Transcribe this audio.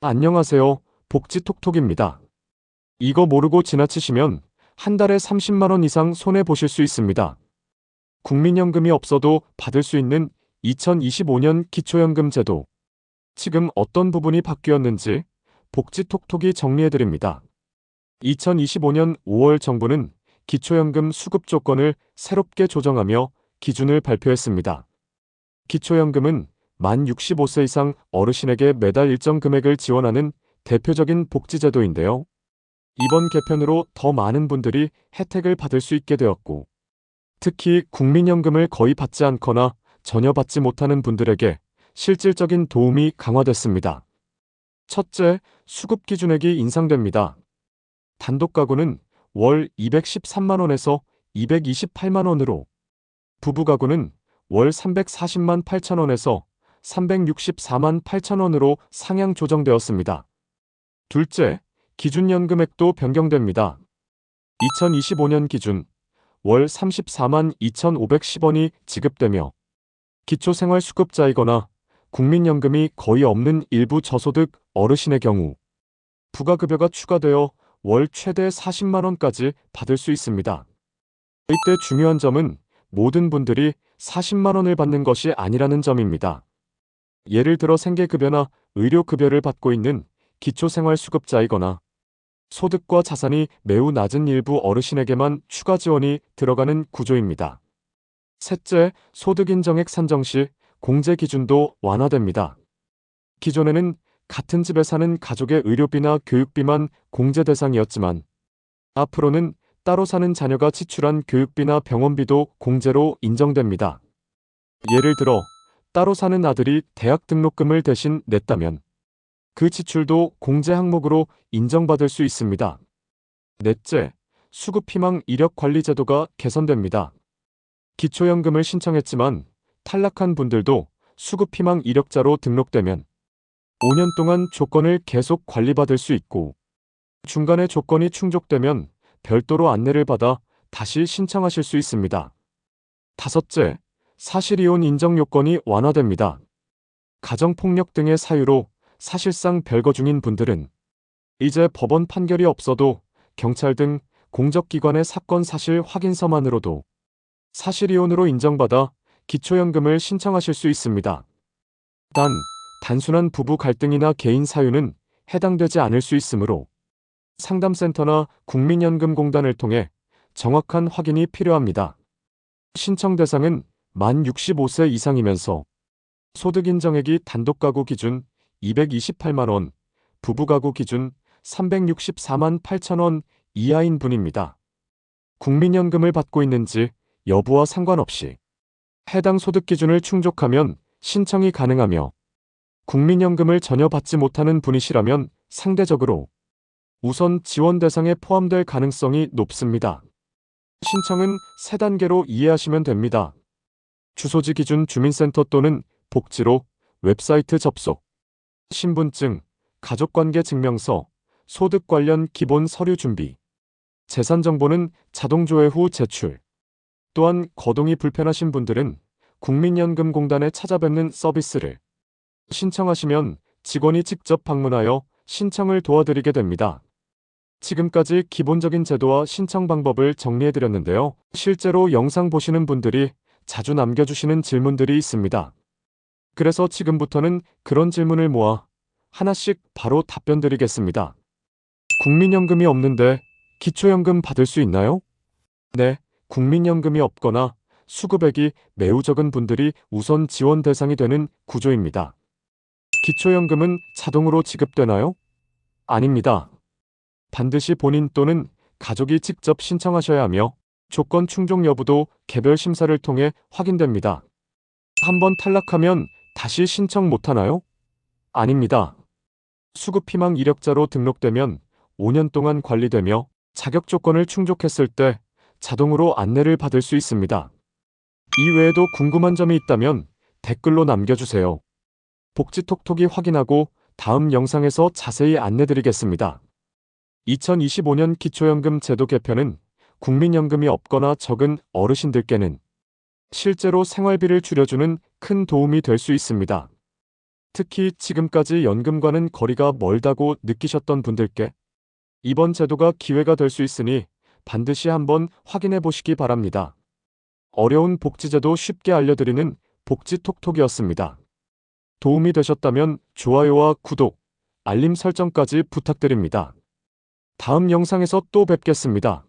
안녕하세요. 복지톡톡입니다. 이거 모르고 지나치시면 한 달에 30만 원 이상 손해 보실 수 있습니다. 국민연금이 없어도 받을 수 있는 2025년 기초연금 제도. 지금 어떤 부분이 바뀌었는지 복지톡톡이 정리해드립니다. 2025년 5월 정부는 기초연금 수급 조건을 새롭게 조정하며 기준을 발표했습니다. 기초연금은 만 65세 이상 어르신에게 매달 일정 금액을 지원하는 대표적인 복지제도인데요. 이번 개편으로 더 많은 분들이 혜택을 받을 수 있게 되었고, 특히 국민연금을 거의 받지 않거나 전혀 받지 못하는 분들에게 실질적인 도움이 강화됐습니다. 첫째, 수급 기준액이 인상됩니다. 단독 가구는 월 213만 원에서 228만 원으로, 부부 가구는 월 340만 8천 원에서 364만 8천 원으로 상향 조정되었습니다. 둘째, 기준연금액도 변경됩니다. 2025년 기준 월 34만 2,510원이 지급되며 기초생활수급자이거나 국민연금이 거의 없는 일부 저소득 어르신의 경우 부가급여가 추가되어 월 최대 40만 원까지 받을 수 있습니다. 이때 중요한 점은 모든 분들이 40만 원을 받는 것이 아니라는 점입니다. 예를 들어 생계급여나 의료급여를 받고 있는 기초생활수급자이거나 소득과 자산이 매우 낮은 일부 어르신에게만 추가 지원이 들어가는 구조입니다. 셋째, 소득인정액 산정 시 공제 기준도 완화됩니다. 기존에는 같은 집에 사는 가족의 의료비나 교육비만 공제 대상이었지만 앞으로는 따로 사는 자녀가 지출한 교육비나 병원비도 공제로 인정됩니다. 예를 들어 따로 사는 아들이 대학 등록금을 대신 냈다면 그 지출도 공제 항목으로 인정받을 수 있습니다. 넷째, 수급희망 이력관리 제도가 개선됩니다. 기초연금을 신청했지만 탈락한 분들도 수급희망 이력자로 등록되면 5년 동안 조건을 계속 관리받을 수 있고 중간에 조건이 충족되면 별도로 안내를 받아 다시 신청하실 수 있습니다. 다섯째, 사실이혼 인정 요건이 완화됩니다. 가정폭력 등의 사유로 사실상 별거 중인 분들은 이제 법원 판결이 없어도 경찰 등 공적기관의 사건 사실 확인서만으로도 사실이혼으로 인정받아 기초연금을 신청하실 수 있습니다. 단, 단순한 부부 갈등이나 개인 사유는 해당되지 않을 수 있으므로 상담센터나 국민연금공단을 통해 정확한 확인이 필요합니다. 신청 대상은 만 65세 이상이면서 소득인정액이 단독가구 기준 228만 원, 부부가구 기준 364만 8천 원 이하인 분입니다. 국민연금을 받고 있는지 여부와 상관없이 해당 소득 기준을 충족하면 신청이 가능하며 국민연금을 전혀 받지 못하는 분이시라면 상대적으로 우선 지원 대상에 포함될 가능성이 높습니다. 신청은 3단계로 이해하시면 됩니다. 주소지 기준 주민센터 또는 복지로 웹사이트 접속, 신분증, 가족관계 증명서, 소득 관련 기본 서류 준비, 재산 정보는 자동 조회 후 제출. 또한 거동이 불편하신 분들은 국민연금공단에 찾아뵙는 서비스를 신청하시면 직원이 직접 방문하여 신청을 도와드리게 됩니다. 지금까지 기본적인 제도와 신청 방법을 정리해드렸는데요. 실제로 영상 보시는 분들이 자주 남겨주시는 질문들이 있습니다. 그래서 지금부터는 그런 질문을 모아 하나씩 바로 답변 드리겠습니다. 국민연금이 없는데 기초연금 받을 수 있나요? 네, 국민연금이 없거나 수급액이 매우 적은 분들이 우선 지원 대상이 되는 구조입니다. 기초연금은 자동으로 지급되나요? 아닙니다. 반드시 본인 또는 가족이 직접 신청하셔야 하며 조건 충족 여부도 개별 심사를 통해 확인됩니다. 한번 탈락하면 다시 신청 못하나요? 아닙니다. 수급희망 이력자로 등록되면 5년 동안 관리되며 자격 조건을 충족했을 때 자동으로 안내를 받을 수 있습니다. 이 외에도 궁금한 점이 있다면 댓글로 남겨주세요. 복지톡톡이 확인하고 다음 영상에서 자세히 안내드리겠습니다. 2025년 기초연금 제도 개편은 국민연금이 없거나 적은 어르신들께는 실제로 생활비를 줄여주는 큰 도움이 될 수 있습니다. 특히 지금까지 연금과는 거리가 멀다고 느끼셨던 분들께 이번 제도가 기회가 될 수 있으니 반드시 한번 확인해 보시기 바랍니다. 어려운 복지제도 쉽게 알려드리는 복지톡톡이었습니다. 도움이 되셨다면 좋아요와 구독, 알림 설정까지 부탁드립니다. 다음 영상에서 또 뵙겠습니다.